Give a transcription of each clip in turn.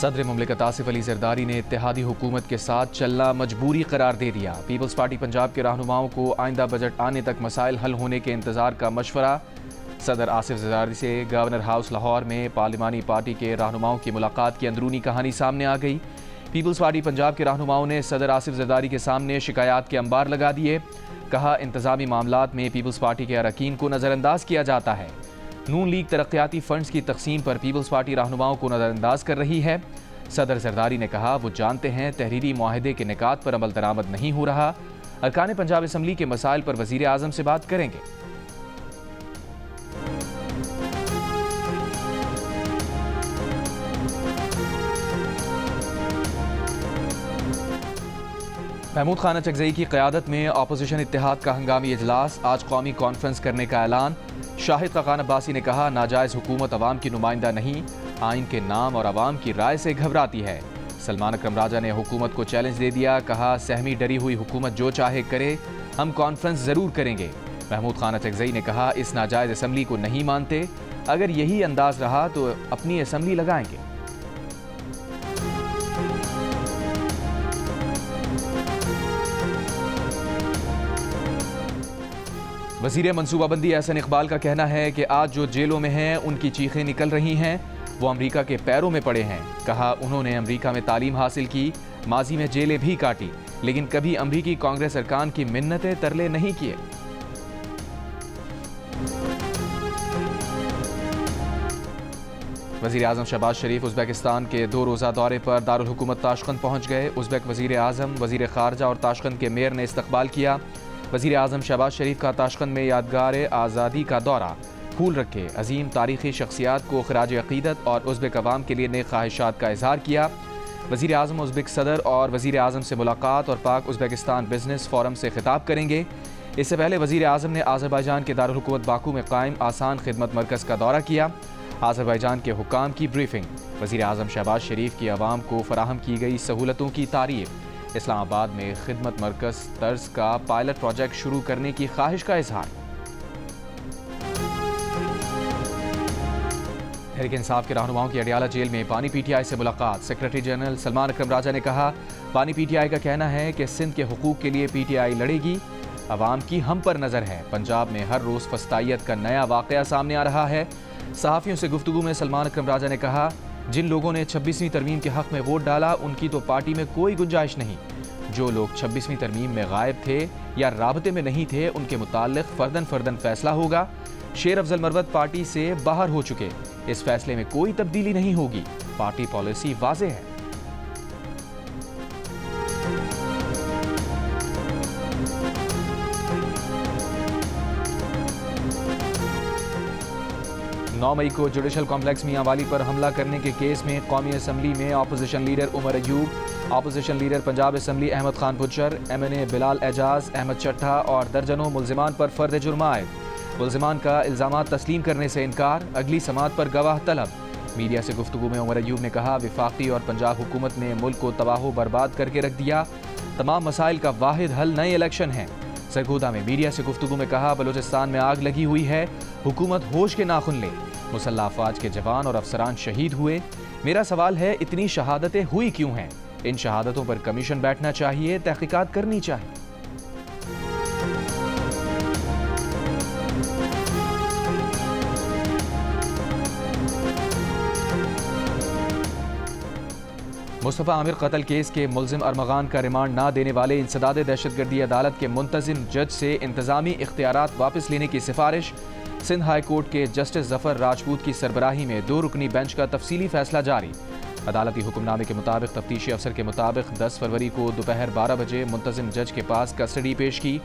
सदर मुमलिकत आसिफ अली जरदारी ने इत्तेहादी हुकूमत के साथ चलना मजबूरी करार दे दिया। पीपल्स पार्टी पंजाब के रहनुमाओं को आइंदा बजट आने तक मसाइल हल होने के इंतजार का मशवरा। सदर आसिफ जरदारी से गवर्नर हाउस लाहौर में पार्लिमानी पार्टी के रहनुमाओं की मुलाकात की अंदरूनी कहानी सामने आ गई। पीपल्स पार्टी पंजाब के रहनुमाओं ने सदर आसिफ जरदारी के सामने शिकायत के अंबार लगा दिए। कहा, इंतजामी मामलात में पीपल्स पार्टी के अरकान को नज़रअंदाज किया जाता है। नून लीग तरक्याती फंड्स की तकसीम पर पीपल्स पार्टी रहनुमाओं को नज़रअंदाज कर रही है। सदर जरदारी ने कहा, वो जानते हैं तहरीरी मुआहदे के निकात पर अमल दरामद नहीं हो रहा। अरकान पंजाब असम्बली के मसाइल पर वज़ीर आज़म से बात करेंगे। महमूद खान चकजई की क़यादत में अपोजिशन इत्तेहाद का हंगामी इजलास। आज कौमी कॉन्फ्रेंस करने का ऐलान। शाहिद खान अब्बासी ने कहा, नाजायज़ हुकूमत अवाम की नुमाइंदा नहीं, आइन के नाम और अवाम की राय से घबराती है। सलमान अकरम राजा ने हुकूमत को चैलेंज दे दिया। कहा, सहमी डरी हुई हुकूमत जो चाहे करे, हम कॉन्फ्रेंस ज़रूर करेंगे। महमूद खान चकजई ने कहा, इस नाजायज़ असम्बली को नहीं मानते, अगर यही अंदाज रहा तो अपनी असम्बली लगाएंगे। वज़ीर मनसूबाबंदी एहसन इकबाल का कहना है कि आज जो जेलों में हैं उनकी चीखें निकल रही हैं, वो अमेरिका के पैरों में पड़े हैं। कहा, उन्होंने अमेरिका में तालीम हासिल की, माजी में जेलें भी काटी, लेकिन कभी अमेरिकी कांग्रेस अरकान की मिन्नतें तरले नहीं किए। वज़ीर आज़म शहबाज शरीफ उज़्बेकिस्तान के 2 रोज़ा दौरे पर दारुल हुकूमत ताशकंद पहुँच गए। उज़्बेक वज़ीर आज़म, वज़ीर ख़ारजा और ताशकंद के मेयर ने इस्तकबाल किया। वज़ीर आज़म शहबाज शरीफ का ताशकंद में यादगार आज़ादी का दौरा, फूल रखे, अजीम तारीख़ी शख्सियात को ख़राज अक़ीदत और उज़्बेक अवाम के लिए नेक ख्वाहिशात का इज़हार किया। वज़ीर आज़म उज़्बेक सदर और वज़ीर आज़म से मुलाकात और पाक उज़्बेकिस्तान बिजनेस फोरम से खिताब करेंगे। इससे पहले वज़ीर आज़म ने आज़रबाईजान के दारुल हुकूमत बाकू में कायम आसान खिदमत मरकज़ का दौरा किया। आज़रबाईजान के हुकाम की ब्रीफिंग। वज़ीर आज़म शहबाज शरीफ की आवाम को फराहम की गई सहूलतों की तारीफ़। इस्लामाबाद में खिदमत मरकज़ तर्ज का पायलट प्रोजेक्ट शुरू करने की ख्वाहिश का इजहार। तहरीक इंसाफ के रहनुमाओं की अडियाला जेल में पानी पीटीआई से मुलाकात। सेक्रेटरी जनरल सलमान अकरम राजा ने कहा, पानी पीटीआई का कहना है कि सिंध के हुकूक के लिए पीटीआई लड़ेगी, अवाम की हम पर नज़र है। पंजाब में हर रोज़ फस्तायत का नया वाक़या सामने आ रहा है। सहाफ़ियों से गुफ्तगू में सलमान अकरम राजा ने कहा, जिन लोगों ने 26वीं तरमीम के हक़ में वोट डाला, उनकी तो पार्टी में कोई गुंजाइश नहीं। जो लोग 26वीं तरमीम में गायब थे या राबते में नहीं थे, उनके मुताल्लिक़ फ़र्दन फ़र्दन फ़ैसला होगा। शेर अफजल मरवत पार्टी से बाहर हो चुके, इस फैसले में कोई तब्दीली नहीं होगी। पार्टी पॉलिसी वाज़ेह है। नौ मई को जुडिशल कॉम्प्लेक्स मियांवाली पर हमला करने के केस में कौमी असम्बली में opposition leader Umar Ayub, opposition leader Punjab assembly Ahmad Khan Bhachar, MNA Bilal Ejaz, Ahmad Chatha और दर्जनों मुल्जिमान पर फर्द जुर्म आयद। मुल्जिमान का इल्ज़ामात तस्लीम करने से इनकार, अगली समात पर गवाह तलब। मीडिया से गुफ्तगू में उमर अयूब ने कहा, विफाकी और पंजाब हुकूमत ने मुल्क को तबाह बर्बाद करके रख दिया। तमाम मसाइल का वाहिद हल नए इलेक्शन हैं। सरगोदा में मीडिया से गुफ्तगू में कहा, बलूचिस्तान में आग लगी हुई है, हुकूमत होश के नाखुन ले। मुसल्लह अफवाज के जवान और अफसरान शहीद हुए। मेरा सवाल है, इतनी शहादतें हुई क्यों हैं? इन शहादतों पर कमीशन बैठना चाहिए, तहकीकात करनी चाहिए। मुस्तफ़ा आमिर कत्ल केस के मुल्जिम अरमगान का रिमांड ना देने वाले इंसदाद दहशतगर्दी अदालत के मुंतजिम जज से इंतजामी इख्तियारात वापस लेने की सिफारिश। सिंध हाई कोर्ट के जस्टिस जफर राजपूत की सरबराही में 2 रुकनी बेंच का तफसीली फैसला जारी। अदालती हुक्मनामे के मुताबिक तफ्तीशी अफसर के मुताबिक 10 फरवरी को दोपहर 12 बजे मुंतजिम जज के पास कस्टडी पेश की।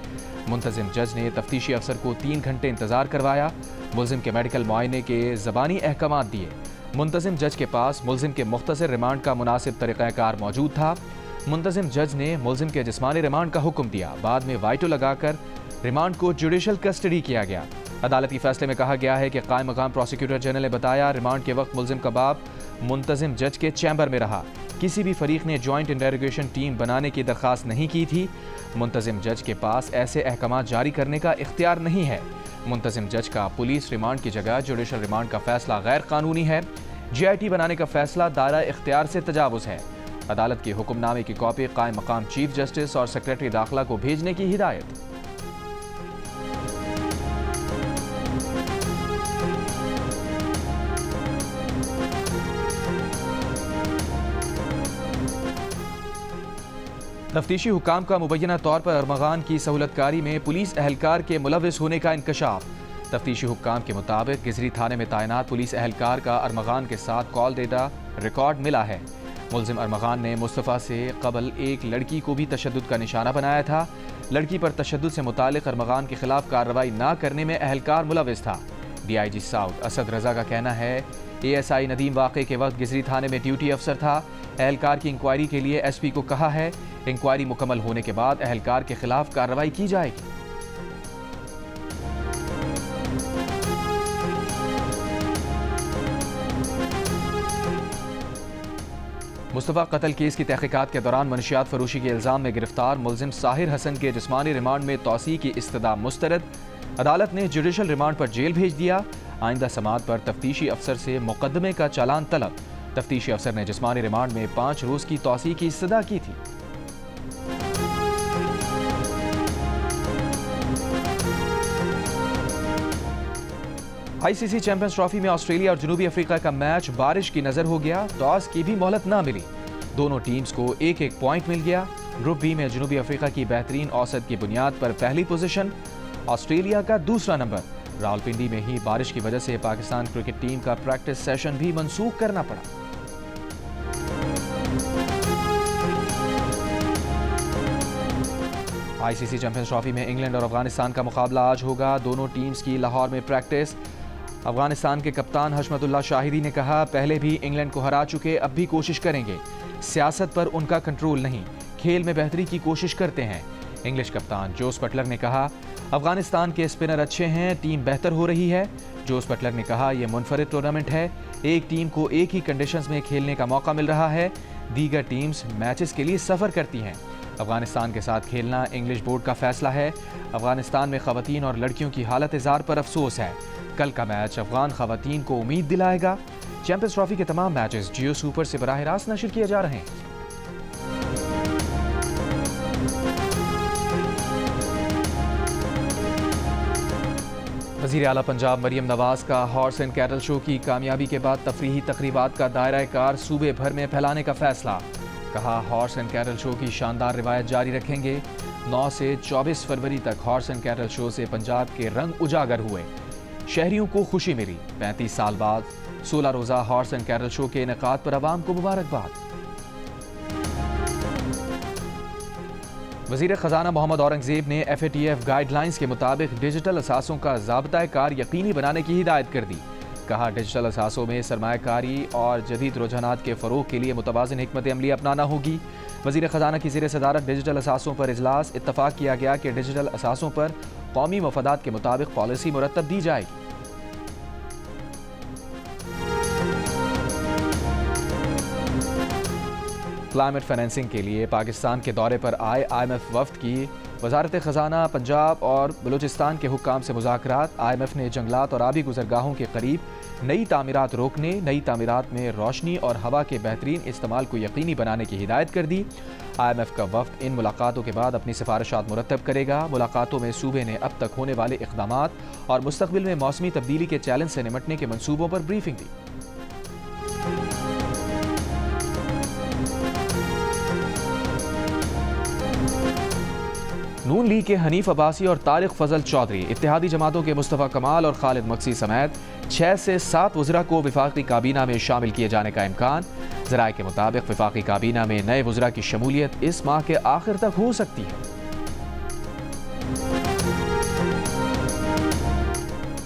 मुंतजिम जज ने तफ्तीशी अफसर को 3 घंटे इंतजार करवाया। मुल्जिम के मेडिकल मुआयने के ज़बानी अहकामात दिए। मुंतजिम जज के पास मुल्जिम के मुख्तसर रिमांड का मुनासिब तरीक़ाकार मौजूद था। मुंतजिम जज ने मुल्जिम के जिस्मानी रिमांड का हुक्म दिया। बाद में वाइटो लगाकर रिमांड को जुडिशल कस्टडी किया गया। अदालती फैसले में कहा गया है कि कायम मकाम प्रोसिक्यूटर जनरल ने बताया, रिमांड के वक्त मुल्जिम का बाप मुंतजिम जज के चैम्बर में रहा। किसी भी फरीक ने जॉइंट इंटेरोगेशन टीम बनाने की दरख्वास्त नहीं की थी। मुंतजिम जज के पास ऐसे अहकाम जारी करने का इख्तियार नहीं है। मुंतजिम जज का पुलिस रिमांड की जगह जुडिशल रिमांड का फैसला गैर कानूनी है। GIT बनाने का फैसला दायरा इख्तियार से तजावुज़ है। अदालत के हुक्मनामे की कॉपी कायम मकाम चीफ जस्टिस और सेक्रेटरी दाखिला को भेजने की हिदायत। तफ्तीशी हुकाम का मुबैना तौर पर अरमगान की सहूलतकारी में पुलिस एहलकार के मुलविस होने का इंकशाफ। तफ्तीशी हुकाम के मुताबिक गिजरी थाने में तैनात पुलिस एहलकार का अरमगान के साथ कॉल डेटा रिकॉर्ड मिला है। मुलजिम अरमगान ने मुस्तफ़ा से कबल एक लड़की को भी तशद्दुद का निशाना बनाया था। लड़की पर तशद्दुद से मुतालिक अरमगान के खिलाफ कार्रवाई न करने में एहलकार मुलविस था। DIG साउथ असद रजा का कहना है ASI नदीम वाक़े के वक्त गिजरी थाने में ड्यूटी अफसर था। एहलकार की इंक्वायरी के लिए SP को कहा है। इंक्वायरी मुकम्मल होने के बाद एहलकार के खिलाफ कार्रवाई की जाएगी। मुस्तफ़ा कत्ल केस की तहकीकात के दौरान मनशियात फरोशी के इल्ज़ाम में गिरफ्तार मुलजिम साहिर हसन के जिस्मानी रिमांड में तौसी की इस्तदा मुस्तरद। अदालत ने जुडिशल रिमांड पर जेल भेज दिया। आइंदा समाअत पर तफ्तीशी अफसर से मुकदमे का चालान तलब। तफ्तीशी अफसर ने जिस्मानी रिमांड में 5 रोज़ की तौसी की इस्तदा की थी। ICC चैंपियंस ट्रॉफी में ऑस्ट्रेलिया और जनूबी अफ्रीका का मैच बारिश की नजर हो गया। टॉस की भी मोहलत ना मिली। दोनों टीम्स को एक एक पॉइंट मिल गया। ग्रुप बी में जनूबी अफ्रीका की बेहतरीन औसत की बुनियाद पर पहली पोजीशन, ऑस्ट्रेलिया का दूसरा नंबर। रावलपिंडी में ही बारिश की वजह से पाकिस्तान क्रिकेट टीम का प्रैक्टिस सेशन भी मनसूख करना पड़ा। ICC चैंपियंस ट्रॉफी में इंग्लैंड और अफगानिस्तान का मुकाबला आज होगा। दोनों टीम्स की लाहौर में प्रैक्टिस। अफगानिस्तान के कप्तान हशमतुल्लाह शाहिदी ने कहा, पहले भी इंग्लैंड को हरा चुके, अब भी कोशिश करेंगे। सियासत पर उनका कंट्रोल नहीं, खेल में बेहतरी की कोशिश करते हैं। इंग्लिश कप्तान जोस बटलर ने कहा, अफगानिस्तान के स्पिनर अच्छे हैं, टीम बेहतर हो रही है। जोस बटलर ने कहा, यह मुनफरिद टूर्नामेंट है, एक टीम को एक ही कंडीशंस में खेलने का मौका मिल रहा है। दीगर टीम्स मैचेस के लिए सफ़र करती हैं। अफगानिस्तान के साथ खेलना इंग्लिश बोर्ड का फैसला है। अफगानिस्तान में ख़वातीन और लड़कियों की हालत इज़ार पर अफसोस है। कल का मैच अफगान ख़वातीन को उम्मीद दिलाएगा। चैंपियंस ट्रॉफी के तमाम मैचेस जियो सुपर से बराह रास्त नशर किए जा रहे हैं। वज़ीर आला पंजाब मरियम नवाज का हॉर्स एंड कैटल शो की कामयाबी के बाद तफरीही तकरीबात का दायरा कार सूबे भर में फैलाने का फैसला। कहा, हॉर्स एंड कैटल शो की शानदार रिवायत जारी रखेंगे। 9 से 24 फरवरी तक हॉर्स एंड कैटल शो से पंजाब के रंग उजागर हुए, शहरियों को खुशी मिली। 35 साल बाद 16 रोज़ा हॉर्स एंड कैटल शो के इनेकाद पर अवाम को मुबारकबाद। वज़ीर ख़ज़ाना मोहम्मद औरंगज़ेब ने FATF गाइडलाइंस के मुताबिक डिजिटल असासों का ज़ाब्ता-ए-कार यकीनी बनाने की हिदायत कर दी। कहा, डिजिटल असासों में सरमायाकारी और जदीद रुझानात के फ़रोग़ के लिए मुतवाज़िन हिकमत अमली अपनाना होगी। वज़ीर ख़ज़ाना की ज़ेर सदारत डिजिटल असासों पर इजलास। इत्तफ़ाक़ किया गया कि डिजिटल असासों पर कौमी मफादात के मुताबिक पॉलिसी मुरतब दी जाएगी। क्लाइमेट फाइनेंसिंग के लिए पाकिस्तान के दौरे पर आए IMF वफ्द की वजारत ख़ज़ाना पंजाब और बलूचिस्तान के हुक्काम से मुज़ाकरात। IMF ने जंगलात और आबी गुज़रगाहों के करीब नई तामीरात रोकने, नई तामीरात में रोशनी और हवा के बेहतरीन इस्तेमाल को यकीनी बनाने की हिदायत कर दी। IMF का वफ्द इन मुलाकातों के बाद अपनी सिफारिशात मुरतब करेगा। मुलाकातों में सूबे ने अब तक होने वाले इक़दामात और मुस्तक़बिल में मौसमी तब्दीली के चैलेंज से निमटने के मनसूबों पर ब्रीफिंग दी। नून लीग के हनीफ अब्बासी और तारिक फजल चौधरी, इत्तेहादी जमातों के मुस्तफ़ा कमाल और खालिद मक्सी समेत 6 से 7 वज़रा को वफाकी काबीना में शामिल किए जाने का इम्कान। ज़राए के मुताबिक वफाकी काबीना में नए वज़रा की शमूलियत इस माह के आखिर तक हो सकती है।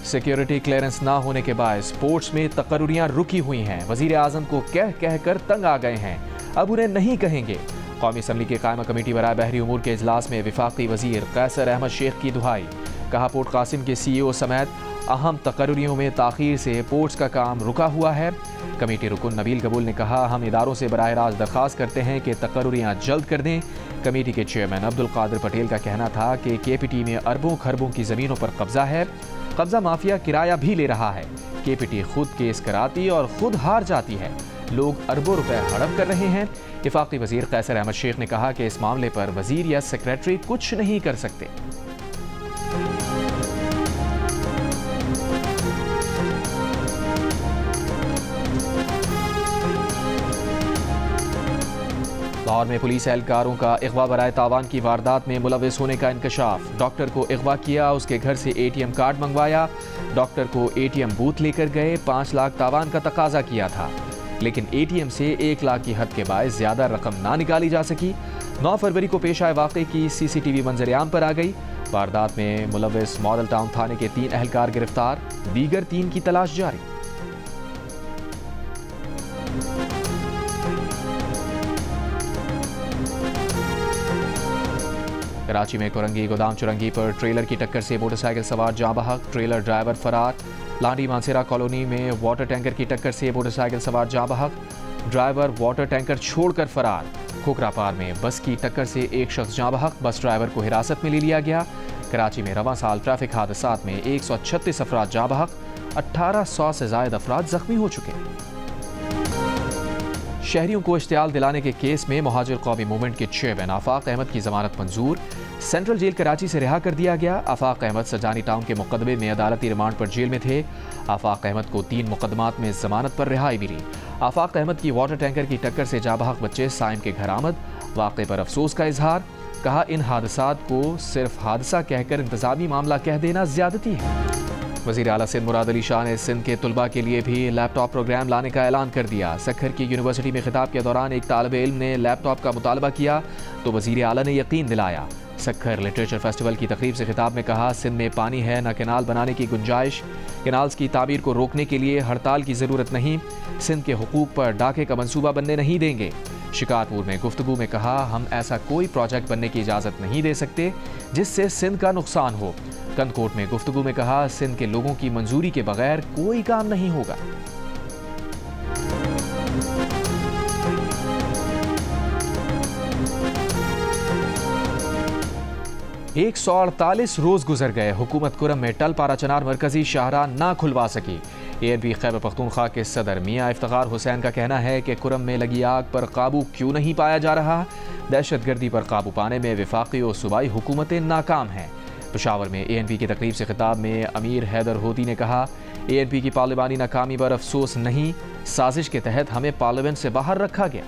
सिक्योरिटी क्लियरेंस ना होने के बाद स्पोर्ट्स में तकर्रुरियां रुकी हुई हैं। वज़ीर आज़म को कह कर तंग आ गए हैं, अब उन्हें नहीं कहेंगे। कौमी असम्बली की कायमा कमेटी बराए बहरी उमूर के इजलास में वफाकी वज़ीर कैसर अहमद शेख की दुहाई। कहा, पोर्ट कासिम के CEO समेत अहम तकर्रुरियों में ताख़ीर से पोर्ट्स का काम रुका हुआ है। कमेटी रुकन नबील कबूल ने कहा, हम इदारों से बराह रास्त दरख्वास्त करते हैं कि तकर्रुरियाँ जल्द कर दें। कमेटी के चेयरमैन अब्दुल कादिर पटेल का कहना था कि KPT में अरबों खरबों की ज़मीनों पर कब्जा है। कब्जा माफिया किराया भी ले रहा है। KPT खुद केस कराती और खुद हार जाती है। लोग अरबों रुपए हड़प कर रहे हैं। वफाकी वजीर कैसर अहमद शेख ने कहा कि इस मामले पर वजीर या सेक्रेटरी कुछ नहीं कर सकते। लाहौर में पुलिस एहलकारों का अगवा बराए तावान की वारदात में मुलविस होने का इंकशाफ। डॉक्टर को अगवा किया, उसके घर से ATM कार्ड मंगवाया। डॉक्टर को ATM बूथ लेकर गए, 5 लाख तावान का तकाजा किया था, लेकिन ATM से 1 लाख की हद के बायस ज्यादा रकम ना निकाली जा सकी। 9 फरवरी को पेश आए वाक़े की CCTV मंजर-ए-आम पर आ गई। वारदात में मुलविस मॉडल टाउन थाने के 3 एहलकार गिरफ्तार, दीगर 3 की तलाश जारी। कराची में कुरंगी गोदाम चुरंगी पर ट्रेलर की टक्कर से मोटरसाइकिल सवार जाँ बहक, ट्रेलर ड्राइवर फरार। लांडी मानसेरा कॉलोनी में वाटर टैंकर की टक्कर से मोटरसाइकिल सवार जाँ बहक, ड्राइवर वाटर टैंकर छोड़कर फरार। खोखरापार में बस की टक्कर से एक शख्स जाँ बहक, बस ड्राइवर को हिरासत में ले लिया गया। कराची में रवां साल ट्रैफिक हादसात में 136 अफराद जाँ बहक, 1800 से ज्यादा अफराद जख्मी हो चुके। शहरियों को इश्तियाल दिलाने के केस में मुहाजिर कौमी मूवमेंट के चेयरमैन आफाक अहमद की जमानत मंजूर। सेंट्रल जेल कराची से रिहा कर दिया गया। आफाक अहमद सजानी टाउन के मुकदमे में अदालती रिमांड पर जेल में थे। आफाक अहमद को 3 मुकदमात में जमानत पर रिहाई मिली। आफाक अहमद की वाटर टैंकर की टक्कर से जाबहक बच्चे साइम के घर आमद, वाक़े पर अफसोस का इजहार। कहा, इन हादसात को सिर्फ हादसा कहकर इंतजामी मामला कह देना ज्यादती है। वज़ीर आला सिंध मुराद अली शाह ने सिंध के तुलबा के लिए भी लैपटॉप प्रोग्राम लाने का ऐलान कर दिया। सखर की यूनिवर्सिटी में खिताब के दौरान एक तालिब इल्म ने लैपटॉप का मुतालबा किया तो वज़ीर आला ने यकीन दिलाया। सखर लिटरेचर फेस्टिवल की तकरीब से खिताब में कहा, सिंध में पानी है, न कैनाल बनाने की गुंजाइश। कैनाल्स की तामीर को रोकने के लिए हड़ताल की ज़रूरत नहीं। सिंध के हुकूक पर डाके का मंसूबा बनने नहीं देंगे। शिकारपुर में गुफ्तगू में कहा, हम ऐसा कोई प्रोजेक्ट बनने की इजाज़त नहीं दे सकते जिससे सिंध का नुकसान हो। कंदकोट में गुफ्तगू में कहा, सिंध के लोगों की मंजूरी के बगैर कोई काम नहीं होगा। एक 148 रोज गुजर गए, हुकूमत कुरम में टल पारा चनार मरकजी शाहराह ना खुलवा सकी। ANP खैबर पख्तूनख्वा के सदर मियां इफ्तिखार हुसैन का कहना है कि कुरम में लगी आग पर काबू क्यों नहीं पाया जा रहा। दहशतगर्दी पर काबू पाने में वफाकी और सूबाई हुकूमतें नाकाम हैं। पेशावर में ANP की तकरीब से खिताब में अमीर हैदर होती ने कहा, ANP की पार्लिमानी नाकामी पर अफसोस नहीं, साजिश के तहत हमें पार्लियामेंट से बाहर रखा गया।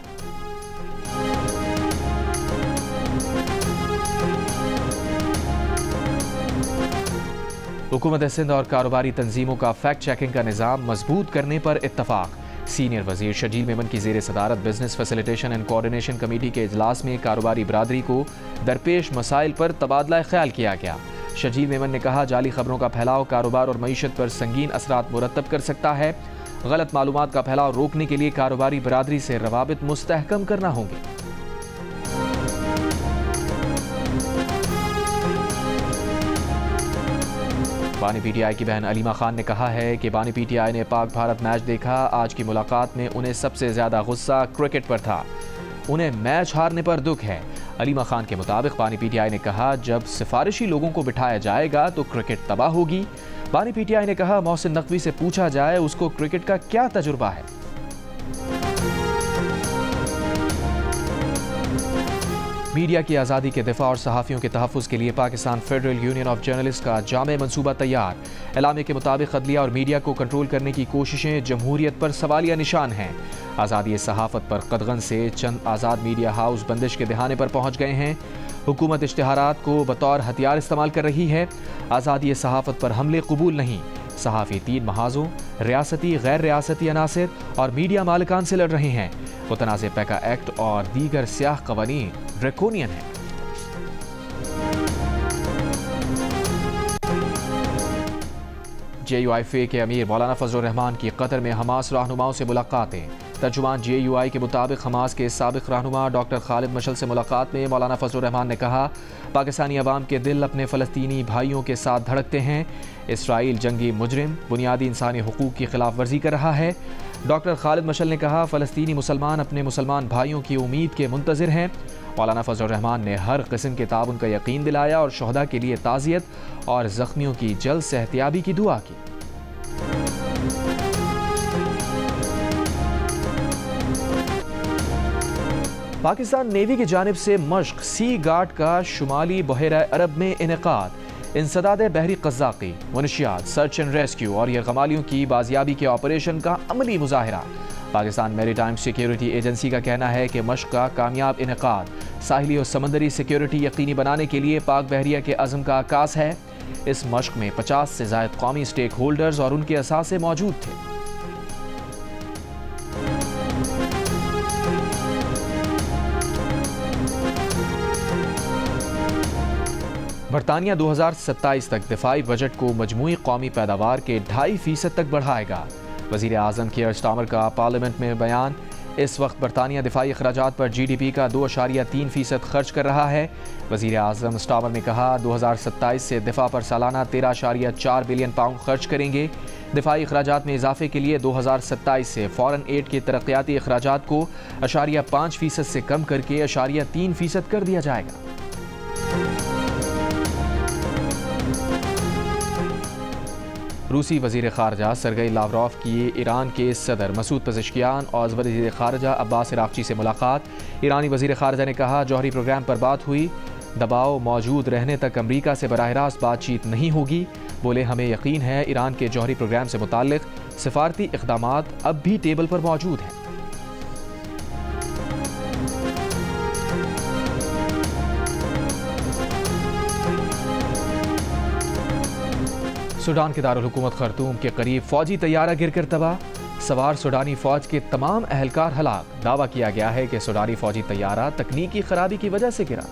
हुकूमत सिंध और कारोबारी तंजीमों का फैक्ट चेकिंग का निज़ाम मजबूत करने पर इत्तफाक। सीनियर वजीर शजील मेमन की ज़ेर सदारत business facilitation and coordination committee के इजलास में कारोबारी बरादरी को दरपेश मसाइल पर तबादला ख्याल किया गया। शजील मेमन ने कहा, जाली खबरों का फैलाव कारोबार और मईशत पर संगीन असरात मुरतब कर सकता है। गलत मालूमात का फैलाव रोकने के लिए कारोबारी बरादरी से रवाबित मुस्तहकम करना होंगे। बानी PTI की बहन अलीमा खान ने कहा है कि बानी PTI ने पाक भारत मैच देखा। आज की मुलाकात में उन्हें सबसे ज्यादा गुस्सा क्रिकेट पर था। उन्हें मैच हारने पर दुख है। अलीमा खान के मुताबिक बानी PTI ने कहा, जब सिफारिशी लोगों को बिठाया जाएगा तो क्रिकेट तबाह होगी। बानी PTI ने कहा, मोहसिन नकवी से पूछा जाए उसको क्रिकेट का क्या तजुर्बा है। मीडिया की आज़ादी के दिफा और सहाफ़ियों के तहफ़्फ़ुज़ के लिए Pakistan federal union of journalist का जामे मनसूबा तैयार। एलामे के मुताबिक अदलिया और मीडिया को कंट्रोल करने की कोशिशें जमहूरियत पर सवालिया निशान हैं। आज़ादी सहाफ़त पर कदगन से चंद आज़ाद मीडिया हाउस बंदिश के दहाने पर पहुँच गए हैं। हुकूमत इश्तिहारात को बतौर हथियार इस्तेमाल कर रही है। आज़ादी सहाफ़त पर हमले कबूल नहीं। सहाफ़ी 3 महाजों, रियासती, गैर रियासती अनासर और मीडिया मालिकान से लड़ रहे हैं। मुतनाज़ पैका एक्ट और दीगर स्याह क़वानीन ड्रैकोनियन है। JUIFA के अमीर मौलाना फजलुर रहमान की कतर में हमास रहनुमाओं से मुलाकातें। तर्जुमान JUI के मुताबिक हमास के साबिक रहनुमा डॉक्टर खालिद मशल से मुलाकात में मौलाना फजलुर रहमान ने कहा, पाकिस्तानी अवाम के दिल अपने फ़लस्तीनी भाइयों के साथ धड़कते हैं। इसराइल जंगी मुजरिम बुनियादी इंसानी हुकूक की खिलाफ वर्जी कर रहा है। डॉक्टर खालिद मशल ने कहा, फ़लस्तीनी मुसलमान अपने मुसलमान भाइयों की उम्मीद के मुंतज़िर हैं। मौलाना फजलुर रहमान ने हर किस्म के ताउन का यकीन दिलाया और शहदा के लिए ताज़ियत और ज़ख्मियों की जल्द सेहतियाबी की दुआ की। पाकिस्तान नेवी की जानिब से मश्क सी गार्ड का शुमाली बहरा अरब में इनेकाद, इंसदाद बहरी क़ज़्ज़ाक़ी, मुनशियात, सर्च एंड रेस्क्यू और यरगमालियों की बाजियाबी के ऑपरेशन का अमली मुजाहिरा। पाकिस्तान मैरीटाइम सिक्योरिटी एजेंसी का कहना है कि मश्क का कामयाब इनेकाद साहिली और समंदरी सिक्योरिटी यकीनी बनाने के लिए पाक बहरिया के अज़म का आकाश है। इस मश्क में 50 से ज़ायद कौमी स्टेक होल्डर्स और उनके असासे मौजूद थे। बरतानिया 2027 तक दिफाई बजट को मजमूई कौमी पैदावार के 2.5% तक बढ़ाएगा। वज़ीर आज़म कीयर स्टामर का पार्लियामेंट में बयान। इस वक्त बरतानिया दिफाई अखराजात पर GDP का 2.3% खर्च कर रहा है। वज़ीर आज़म स्टामर ने कहा, 2027 से दिफा पर सालाना 13.4 बिलियन पाउंड खर्च करेंगे। दिफाई अखराजात में इजाफे के लिए 2027 से फॉरेन एड के तरक्याती अखराजात को 0.5% से कम करके 0.3% कर दिया जाएगा। रूसी वज़ीर ख़ारजा सरगई लावरोफ की ईरान के सदर मसूद पेज़ेश्कियान और वज़ीर ख़ारजा अब्बास इराक़ची से मुलाकात। ईरानी वज़ीर ख़ारजा ने कहा, जौहरी प्रोग्राम पर बात हुई, दबाव मौजूद रहने तक अमरीका से बराह रास्त बातचीत नहीं होगी। बोले, हमें यकीन है ईरान के जौहरी प्रोग्राम से मुताल्लिक़ सिफारती इक़दामात अब भी टेबल पर मौजूद हैं। सूडान के दारुल हुकूमत खर्तूम के करीब फौजी तैयारा गिरकर तबाह। सवार सूडानी फौज के तमाम अहलकार हलाक। दावा किया गया है कि सूडानी फौजी तैयारा तकनीकी खराबी की वजह से गिरा।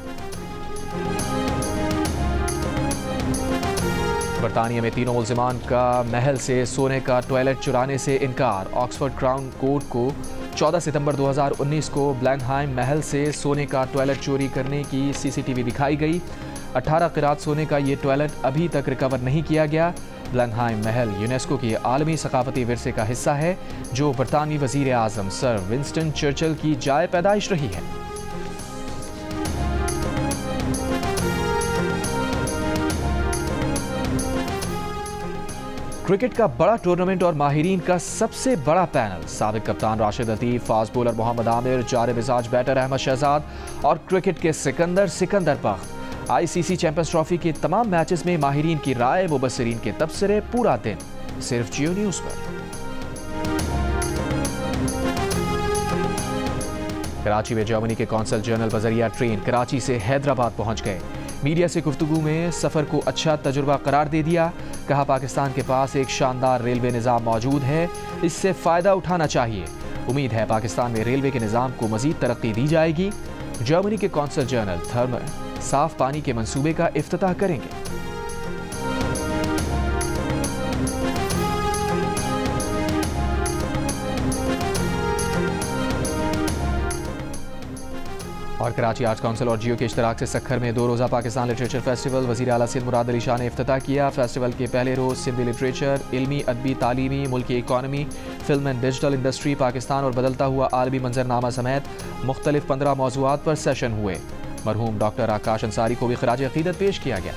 बरतानिया में तीनों मुल्जिमान का महल से सोने का टॉयलेट चुराने से इनकार। ऑक्सफोर्ड क्राउन कोर्ट को 14 सितंबर 2019 को ब्लैंकहाइम महल से सोने का टॉयलेट चोरी करने की CCTV दिखाई गई। 18 क़िरात सोने का ये टॉयलेट अभी तक रिकवर नहीं किया गया। ब्लैंकहाइम महल यूनेस्को के आलमी सकाफती विरसे का हिस्सा है, जो बरतानवी वज़ीर आज़म सर विंस्टन चर्चिल की जाए पैदाइश रही है। क्रिकेट का बड़ा टूर्नामेंट और माहिरीन का सबसे बड़ा पैनल। साबिक कप्तान राशिद लतीफ़, फास्ट बॉलर मोहम्मद आमिर, जारे मिजाज बैटर अहमद शहजाद और क्रिकेट के सिकंदर बख्त। ICC चैंपियंस ट्रॉफी के तमाम मैचेस में माहिरीन की राय, मुबस्सिरीन के तबसरे पूरा दिन सिर्फ जियो न्यूज़ पर। कराची में जर्मनी के कौंसल जनरल बजरिया ट्रेन कराची से हैदराबाद पहुंच गए। मीडिया से गुफ्तगू में सफ़र को अच्छा तजुर्बा करार दे दिया। कहा, पाकिस्तान के पास एक शानदार रेलवे निज़ाम मौजूद है, इससे फ़ायदा उठाना चाहिए। उम्मीद है पाकिस्तान में रेलवे के निज़ाम को मज़ीद तरक्की दी जाएगी। जर्मनी के कौंसल जनरल थर्मल साफ पानी के मंसूबे का इफ्तिताह करेंगे। और कराची आर्ट्स काउंसिल और जियो के इश्तराक से सखर में 2 रोज़ा पाकिस्तान लिटरेचर फेस्टिवल वज़ीर आला सिंध मुराद अली शाह ने इफ्तिताह किया। फेस्टिवल के पहले रोज़ सिंधी लिटरेचर, इल्मी, अदबी, तालीमी, मुल्की economy, film and digital industry, Pakistan और बदलता हुआ आलमी मंजरनामा समेत मुख्तलिफ 15 मौज़ूआत पर सेशन हुए। मरहूम डॉक्टर आकाश अंसारी को भी खराज अक़ीदत पेश किया गया।